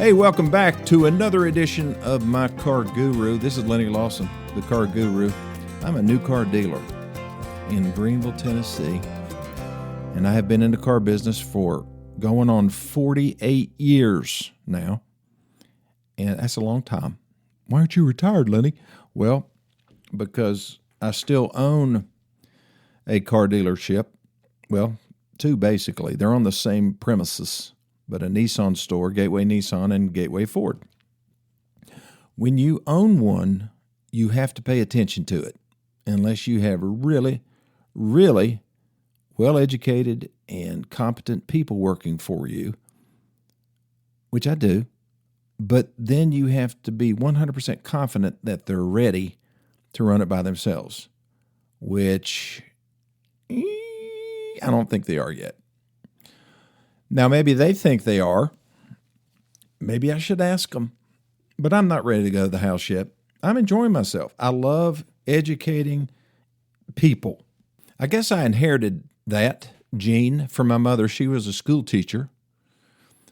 Hey, welcome back to another edition of My Car Guru. This is Lenny Lawson, the Car Guru. I'm a new car dealer in Greenville, Tennessee, and I have been in the car business for going on 48 years now, and that's a long time. Why aren't you retired, Lenny? Well, because I still own a car dealership. Well, two basically. They're on the same premises, but a Nissan store, Gateway Nissan and Gateway Ford. When you own one, you have to pay attention to it unless you have really, really well-educated and competent people working for you, which I do. But then you have to be 100% confident that they're ready to run it by themselves, which I don't think they are yet. Now, maybe they think they are. Maybe I should ask them. But I'm not ready to go to the house yet. I'm enjoying myself. I love educating people. I guess I inherited that gene from my mother. She was a school teacher.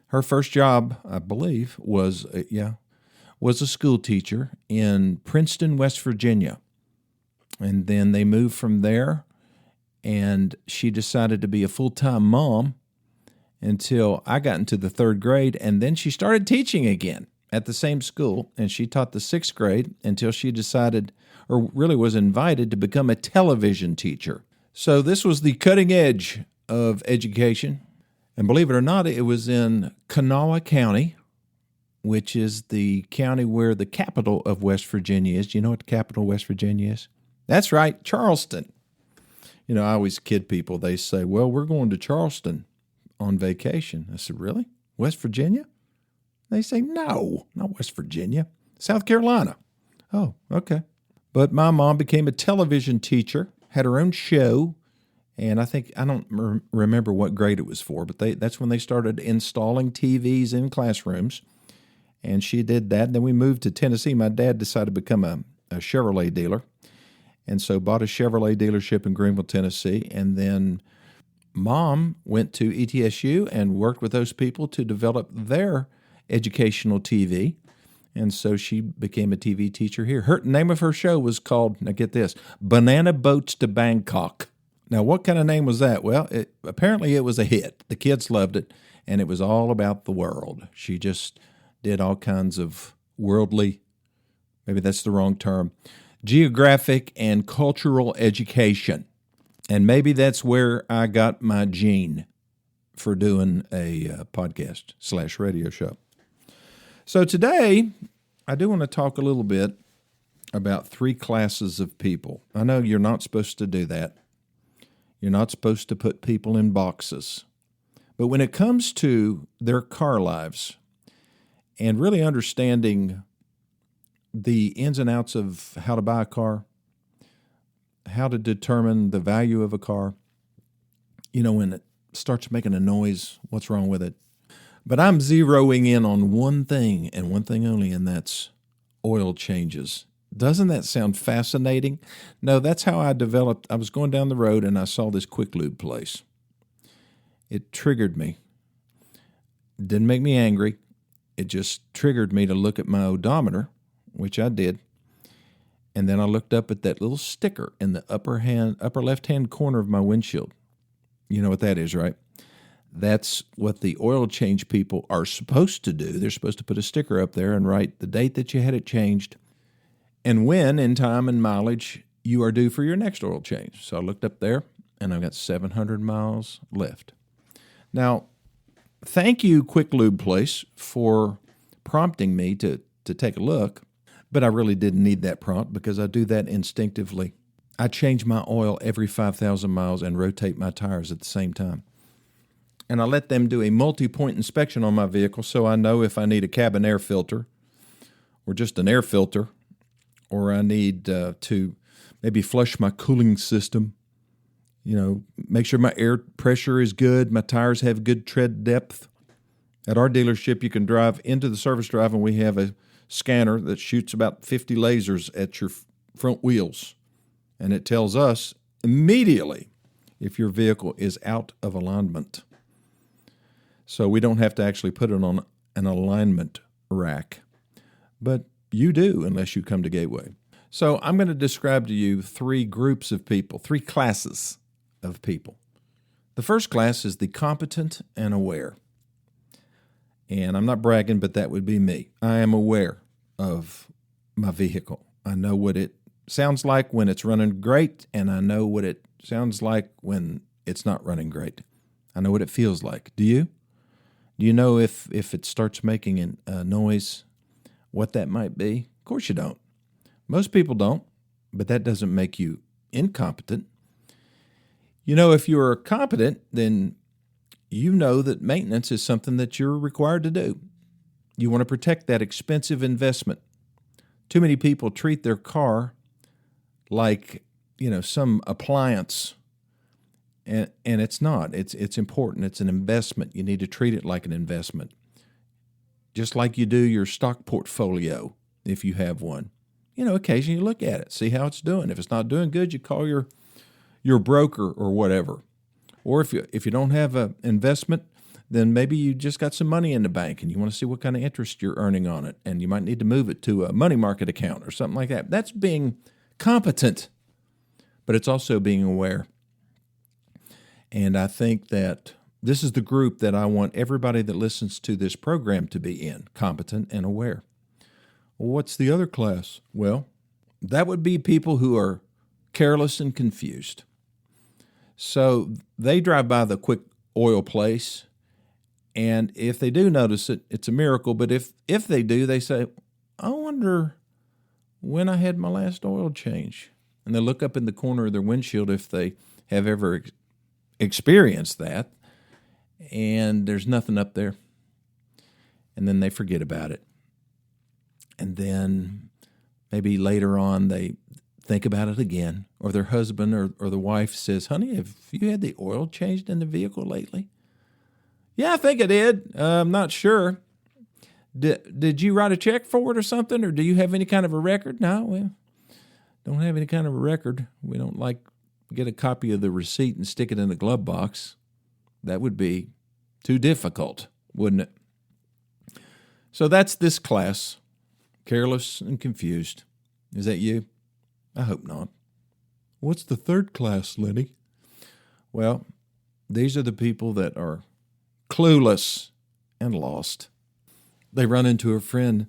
Her first job, I believe, was a school teacher in Princeton, West Virginia. And then they moved from there, and she decided to be a full-time mom until I got into the third grade, and then she started teaching again at the same school, and she taught the sixth grade until she decided, or really was invited, to become a television teacher. So this was the cutting edge of education, and believe it or not, it was in Kanawha County, which is the county where the capital of West Virginia is. Do you know what the capital of West Virginia is? That's right, Charleston. You know, I always kid people. They say, well, we're going to Charleston on vacation. I said, really? West Virginia? They say, no, not West Virginia, South Carolina. Oh, okay. But my mom became a television teacher, had her own show, and I don't remember what grade it was for, but that's when they started installing TVs in classrooms, and she did that. Then we moved to Tennessee. My dad decided to become a Chevrolet dealer, and so bought a Chevrolet dealership in Greenville, Tennessee, and then Mom went to ETSU and worked with those people to develop their educational TV. And so she became a TV teacher here. Her name of her show was called, now get this, Banana Boats to Bangkok. Now, what kind of name was that? Well, apparently it was a hit. The kids loved it, and it was all about the world. She just did all kinds of worldly, maybe that's the wrong term, geographic and cultural education. And maybe that's where I got my gene for doing a podcast/radio show. So today, I do want to talk a little bit about three classes of people. I know you're not supposed to do that. You're not supposed to put people in boxes. But when it comes to their car lives and really understanding the ins and outs of how to buy a car, how to determine the value of a car, you know, when it starts making a noise, what's wrong with it? But I'm zeroing in on one thing and one thing only, and that's oil changes. Doesn't that sound fascinating? No, that's how I developed. I was going down the road and I saw this quick lube place. It triggered me. It didn't make me angry. It just triggered me to look at my odometer, which I did. And then I looked up at that little sticker in the upper left-hand corner of my windshield. You know what that is, right? That's what the oil change people are supposed to do. They're supposed to put a sticker up there and write the date that you had it changed and when in time and mileage you are due for your next oil change. So I looked up there, and I've got 700 miles left. Now, thank you, Quick Lube Place, for prompting me to take a look. But I really didn't need that prompt because I do that instinctively. I change my oil every 5,000 miles and rotate my tires at the same time. And I let them do a multi-point inspection on my vehicle so I know if I need a cabin air filter or just an air filter, or I need to maybe flush my cooling system, you know, make sure my air pressure is good, my tires have good tread depth. At our dealership, you can drive into the service drive, and we have a scanner that shoots about 50 lasers at your front wheels, and it tells us immediately if your vehicle is out of alignment. So we don't have to actually put it on an alignment rack, but you do unless you come to Gateway. So I'm going to describe to you three groups of people, three classes of people. The first class is the competent and aware. And I'm not bragging, but that would be me. I am aware of my vehicle. I know what it sounds like when it's running great, and I know what it sounds like when it's not running great. I know what it feels like. Do you? Do you know if it starts making a noise, what that might be? Of course you don't. Most people don't, but that doesn't make you incompetent. You know, if you're competent, then you know that maintenance is something that you're required to do. You want to protect that expensive investment. Too many people treat their car like, some appliance, and it's not. It's important. It's an investment. You need to treat it like an investment, just like you do your stock portfolio if you have one. Occasionally you look at it, see how it's doing. If it's not doing good, you call your broker or whatever. Or if you don't have an investment, then maybe you just got some money in the bank and you want to see what kind of interest you're earning on it, and you might need to move it to a money market account or something like that. That's being competent, but it's also being aware. And I think that this is the group that I want everybody that listens to this program to be in, competent and aware. Well, what's the other class? Well, that would be people who are careless and confused. So they drive by the quick oil place, and if they do notice it, it's a miracle. But if they do, they say, I wonder when I had my last oil change. And they look up in the corner of their windshield if they have ever experienced that, and there's nothing up there. And then they forget about it. And then maybe later on they think about it again, or their husband or the wife says, honey, have you had the oil changed in the vehicle lately? Yeah, I think I did. I'm not sure. Did you write a check for it or something, or do you have any kind of a record? No, we don't have any kind of a record. We don't get a copy of the receipt and stick it in the glove box. That would be too difficult, wouldn't it? So that's this class. Careless and confused. Is that you? I hope not. What's the third class, Lenny? Well, these are the people that are clueless and lost. They run into a friend,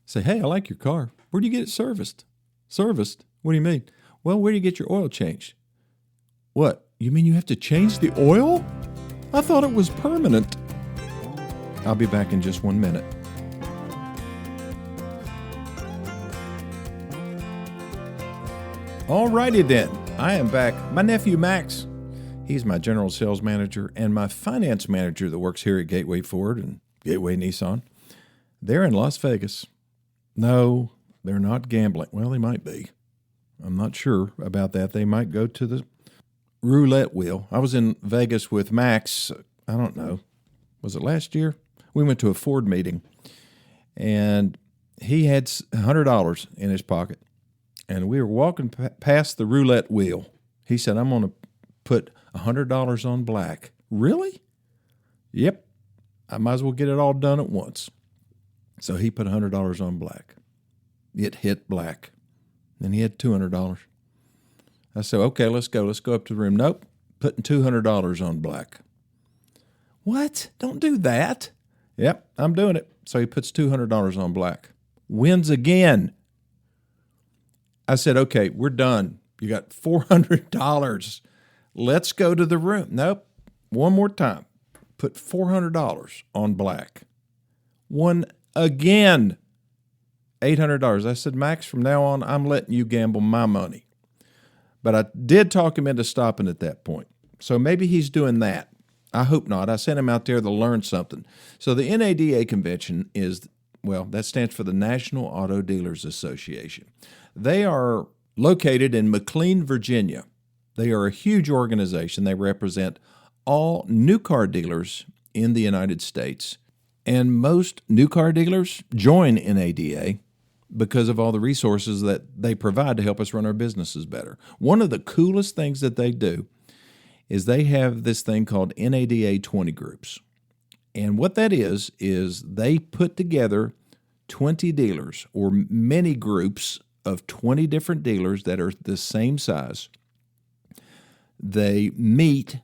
say, hey, I like your car. Where do you get it serviced? Serviced? What do you mean? Well, where do you get your oil changed? What? You mean you have to change the oil? I thought it was permanent. I'll be back in just 1 minute. Alrighty then, I am back. My nephew Max, he's my general sales manager and my finance manager that works here at Gateway Ford and Gateway Nissan. They're in Las Vegas. No, they're not gambling. Well, they might be. I'm not sure about that. They might go to the roulette wheel. I was in Vegas with Max, I don't know, was it last year? We went to a Ford meeting, and he had $100 in his pocket. And we were walking past the roulette wheel. He said, I'm going to put $100 on black. Really? Yep. I might as well get it all done at once. So he put $100 on black. It hit black. Then he had $200. I said, okay, let's go. Let's go up to the room. Nope. Putting $200 on black. What? Don't do that. Yep, I'm doing it. So he puts $200 on black. Wins again. I said, okay, we're done. You got $400. Let's go to the room. Nope. One more time. Put $400 on black. Won again. $800. I said, Max, from now on, I'm letting you gamble my money. But I did talk him into stopping at that point. So maybe he's doing that. I hope not. I sent him out there to learn something. So the NADA convention is, well, that stands for the National Auto Dealers Association. They are located in McLean, Virginia. They are a huge organization. They represent all new car dealers in the United States. And most new car dealers join NADA because of all the resources that they provide to help us run our businesses better. One of the coolest things that they do is they have this thing called NADA 20 groups. And what that is they put together 20 dealers or many groups of 20 different dealers that are the same size. They meet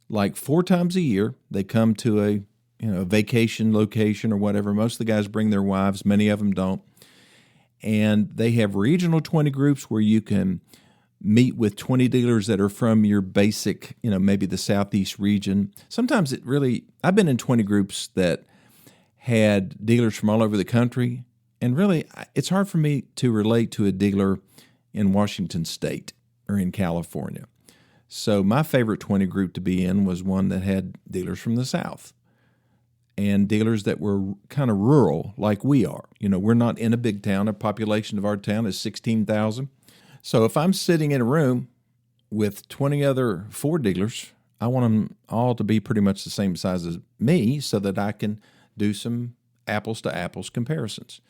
like 4 times a year. They come to a vacation location or whatever. Most of the guys bring their wives. Many of them don't. And they have regional 20 groups where you can meet with 20 dealers that are from your basic, maybe the Southeast region. Sometimes I've been in 20 groups that had dealers from all over the country. And really, it's hard for me to relate to a dealer in Washington State or in California. So my favorite 20 group to be in was one that had dealers from the South and dealers that were kind of rural like we are. We're not in a big town. The population of our town is 16,000. So if I'm sitting in a room with 20 other Ford dealers, I want them all to be pretty much the same size as me so that I can do some apples to apples comparisons.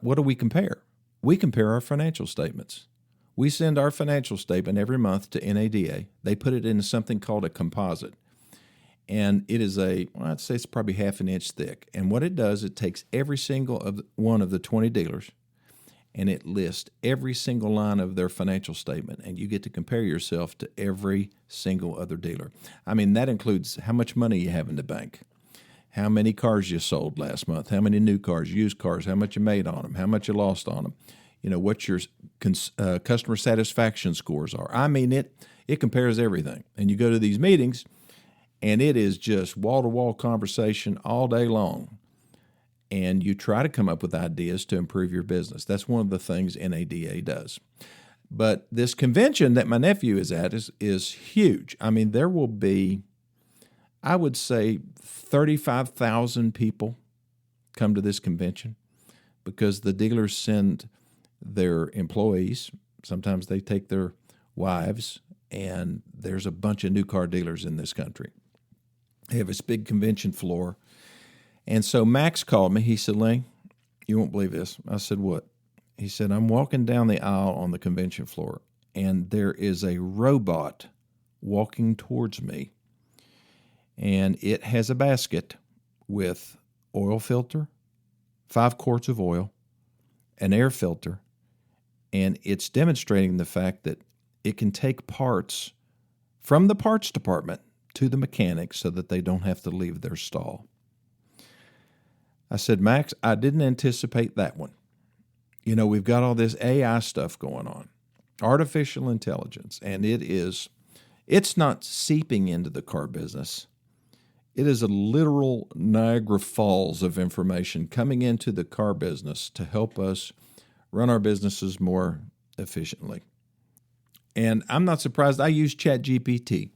What do we compare? We compare our financial statements. We send our financial statement every month to NADA. They put it into something called a composite. And it is I'd say it's probably half an inch thick. And what it does, it takes every single one of the 20 dealers and it lists every single line of their financial statement. And you get to compare yourself to every single other dealer. I mean, that includes how much money you have in the bank, how many cars you sold last month, how many new cars, used cars, how much you made on them, how much you lost on them. What your customer satisfaction scores are. I mean, it compares everything. And you go to these meetings, and it is just wall-to-wall conversation all day long. And you try to come up with ideas to improve your business. That's one of the things NADA does. But this convention that my nephew is at is huge. I mean, there will be, I would say, 35,000 people come to this convention because the dealers send their employees. Sometimes they take their wives, and there's a bunch of new car dealers in this country. They have this big convention floor. And so Max called me. He said, "Lane, you won't believe this." I said, "What?" He said, "I'm walking down the aisle on the convention floor, and there is a robot walking towards me, and it has a basket with oil filter, 5 quarts of oil, an air filter, and it's demonstrating the fact that it can take parts from the parts department to the mechanic so that they don't have to leave their stall." I said, "Max, I didn't anticipate that one. We've got all this AI stuff going on, artificial intelligence, and it's not seeping into the car business. It is a literal Niagara Falls of information coming into the car business to help us run our businesses more efficiently." And I'm not surprised. I use ChatGPT,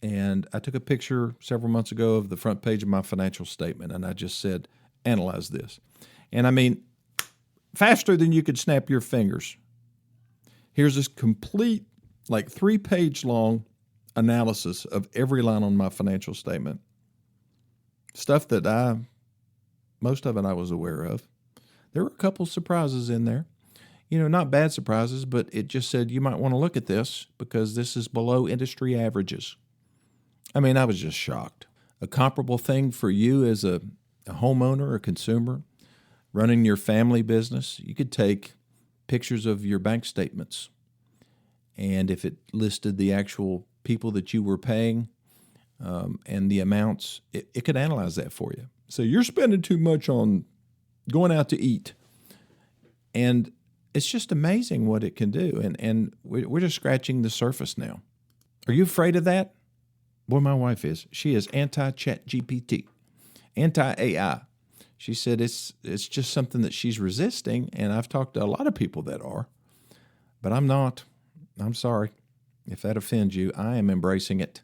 and I took a picture several months ago of the front page of my financial statement, and I just said, "Analyze this." And I mean, faster than you could snap your fingers. Here's this complete, 3-page long analysis of every line on my financial statement. Stuff that most of it I was aware of. There were a couple surprises in there. Not bad surprises, but it just said you might want to look at this because this is below industry averages. I mean, I was just shocked. A comparable thing for you as a homeowner, a consumer, running your family business, you could take pictures of your bank statements. And if it listed the actual people that you were paying and the amounts, it could analyze that for you. So you're spending too much on going out to eat. And it's just amazing what it can do. And we're just scratching the surface now. Are you afraid of that? Boy, my wife is. She is anti-ChatGPT, anti-AI. She said it's just something that she's resisting, and I've talked to a lot of people that are, but I'm not. I'm sorry. If that offends you, I am embracing it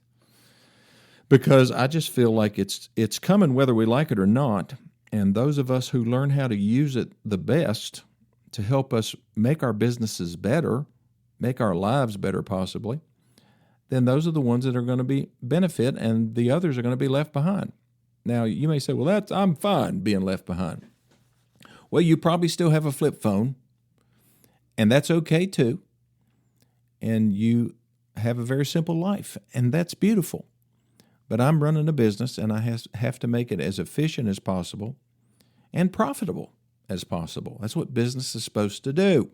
because I just feel like it's coming whether we like it or not, and those of us who learn how to use it the best to help us make our businesses better, make our lives better possibly, then those are the ones that are going to benefit, and the others are going to be left behind. Now, you may say, well, I'm fine being left behind. Well, you probably still have a flip phone, and that's okay too. And you have a very simple life, and that's beautiful. But I'm running a business, and I have to make it as efficient as possible and profitable as possible. That's what business is supposed to do.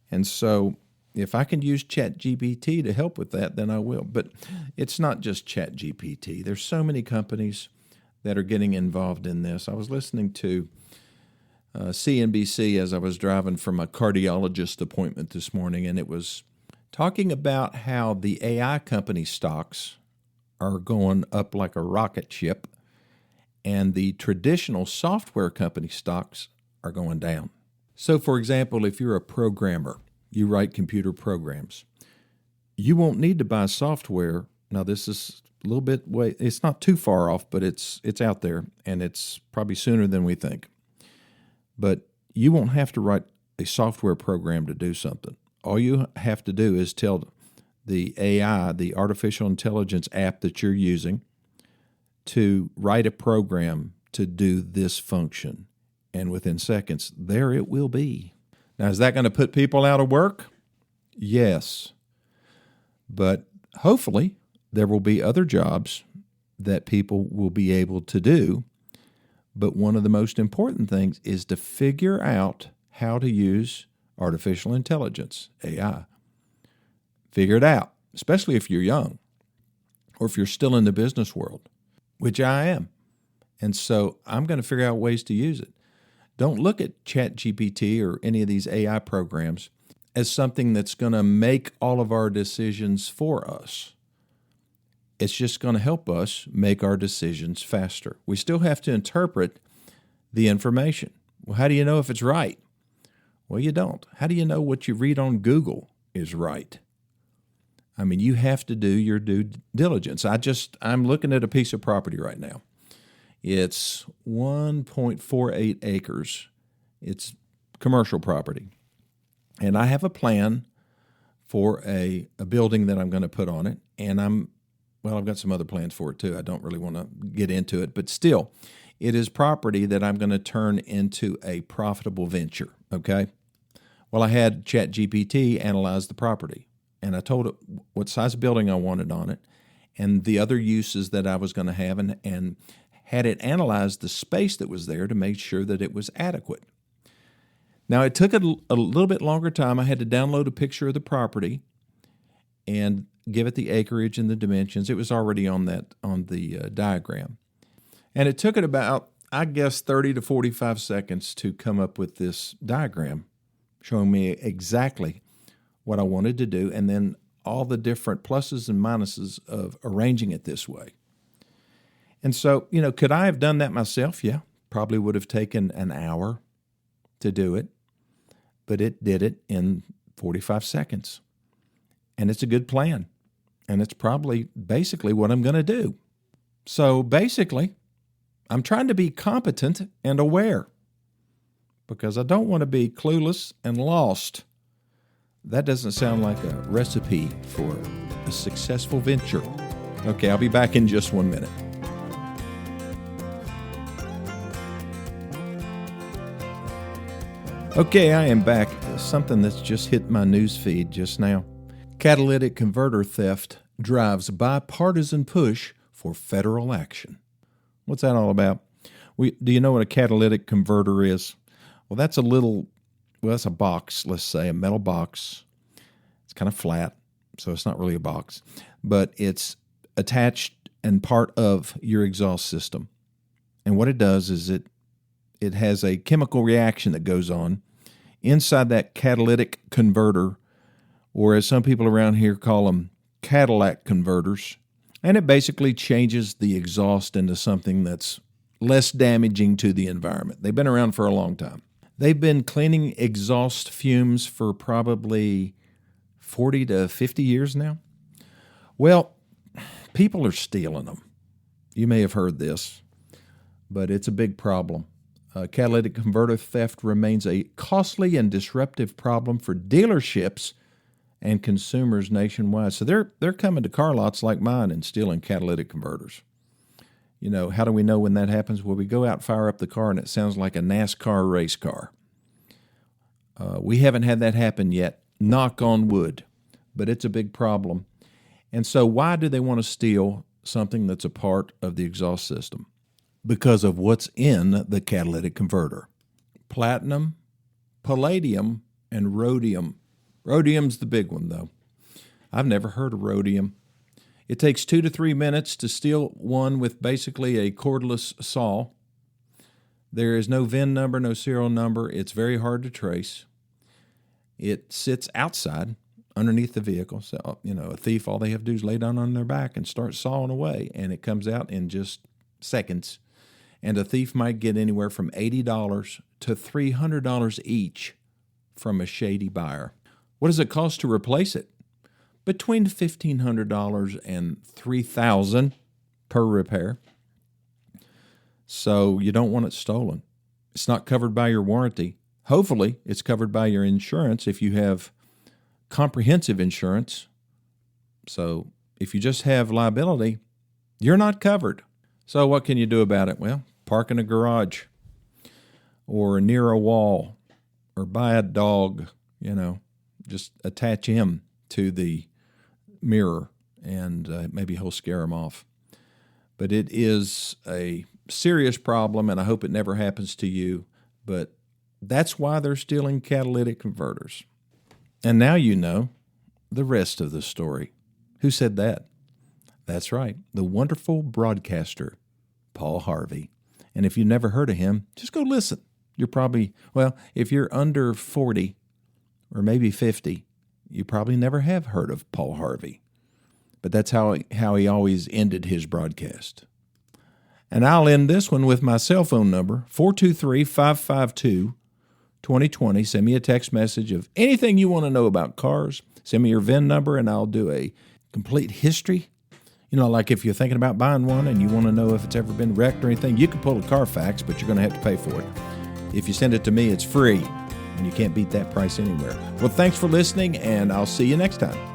And so if I can use ChatGPT to help with that, then I will. But it's not just ChatGPT. There's so many companies that are getting involved in this. I was listening to CNBC as I was driving from a cardiologist appointment this morning, and it was talking about how the AI company stocks are going up like a rocket ship, and the traditional software company stocks are going down. So, for example, if you're a programmer, you write computer programs, you won't need to buy software. Now, this is a little bit it's not too far off, but it's out there, and it's probably sooner than we think. But you won't have to write a software program to do something. All you have to do is tell the AI, the artificial intelligence app that you're using, to write a program to do this function. And within seconds, there it will be. Now, is that going to put people out of work? Yes. But hopefully, there will be other jobs that people will be able to do. But one of the most important things is to figure out how to use artificial intelligence, AI. Figure it out, especially if you're young or if you're still in the business world, which I am. And so I'm going to figure out ways to use it. Don't look at ChatGPT or any of these AI programs as something that's going to make all of our decisions for us. It's just going to help us make our decisions faster. We still have to interpret the information. Well, how do you know if it's right? Well, you don't. How do you know what you read on Google is right? I mean, you have to do your due diligence. I'm looking at a piece of property right now. It's 1.48 acres. It's commercial property. And I have a plan for a building that I'm going to put on it. And I've got some other plans for it too. I don't really want to get into it, but still, it is property that I'm going to turn into a profitable venture, okay? Well, I had ChatGPT analyze the property, and I told it what size building I wanted on it and the other uses that I was going to have, and had it analyze the space that was there to make sure that it was adequate. Now, it took a little bit longer time. I had to download a picture of the property and give it the acreage and the dimensions. It was already on the diagram. And it took it about, 30 to 45 seconds to come up with this diagram showing me exactly what I wanted to do, and then all the different pluses and minuses of arranging it this way. And so, could I have done that myself? Yeah, probably would have taken an hour to do it, but it did it in 45 seconds. And it's a good plan. And it's probably basically what I'm going to do. So basically, I'm trying to be competent and aware because I don't want to be clueless and lost. That doesn't sound like a recipe for a successful venture. Okay, I'll be back in just 1 minute. Okay, I am back. Something that's just hit my news feed just now. Catalytic converter theft drives bipartisan push for federal action. What's that all about? Do you know what a catalytic converter is? Well, that's that's a box, let's say, a metal box. It's kind of flat, so it's not really a box, but it's attached and part of your exhaust system. And what it does is it has a chemical reaction that goes on inside that catalytic converter, or as some people around here call them, Cadillac converters, and it basically changes the exhaust into something that's less damaging to the environment. They've been around for a long time. They've been cleaning exhaust fumes for probably 40 to 50 years now. Well, people are stealing them. You may have heard this, but it's a big problem. Catalytic converter theft remains a costly and disruptive problem for dealerships and consumers nationwide. So they're coming to car lots like mine and stealing catalytic converters. How do we know when that happens? Well, we go out, fire up the car, and it sounds like a NASCAR race car. We haven't had that happen yet, knock on wood, but it's a big problem. And so why do they want to steal something that's a part of the exhaust system because of what's in the catalytic converter. Platinum, palladium, and rhodium. Rhodium's the big one, though. I've never heard of rhodium. It takes 2 to 3 minutes to steal one with basically a cordless saw. There is no VIN number, no serial number. It's very hard to trace. It sits outside underneath the vehicle. So, a thief, all they have to do is lay down on their back and start sawing away, and it comes out in just seconds. And a thief might get anywhere from $80 to $300 each from a shady buyer. What does it cost to replace it? Between $1,500 and $3,000 per repair. So you don't want it stolen. It's not covered by your warranty. Hopefully, it's covered by your insurance if you have comprehensive insurance. So if you just have liability, you're not covered. So what can you do about it? Well, park in a garage or near a wall or buy a dog, just attach him to the mirror and maybe he'll scare him off. But it is a serious problem, and I hope it never happens to you. But that's why they're stealing catalytic converters. And now you know the rest of the story. Who said that? That's right, the wonderful broadcaster, Paul Harvey. And if you've never heard of him, just go listen. You're probably, if you're under 40 or maybe 50, you probably never have heard of Paul Harvey. But that's how he always ended his broadcast. And I'll end this one with my cell phone number, 423-552-2020. Send me a text message of anything you want to know about cars. Send me your VIN number, and I'll do a complete history. Like if you're thinking about buying one and you want to know if it's ever been wrecked or anything, you can pull a Carfax, but you're going to have to pay for it. If you send it to me, it's free, and you can't beat that price anywhere. Well, thanks for listening, and I'll see you next time.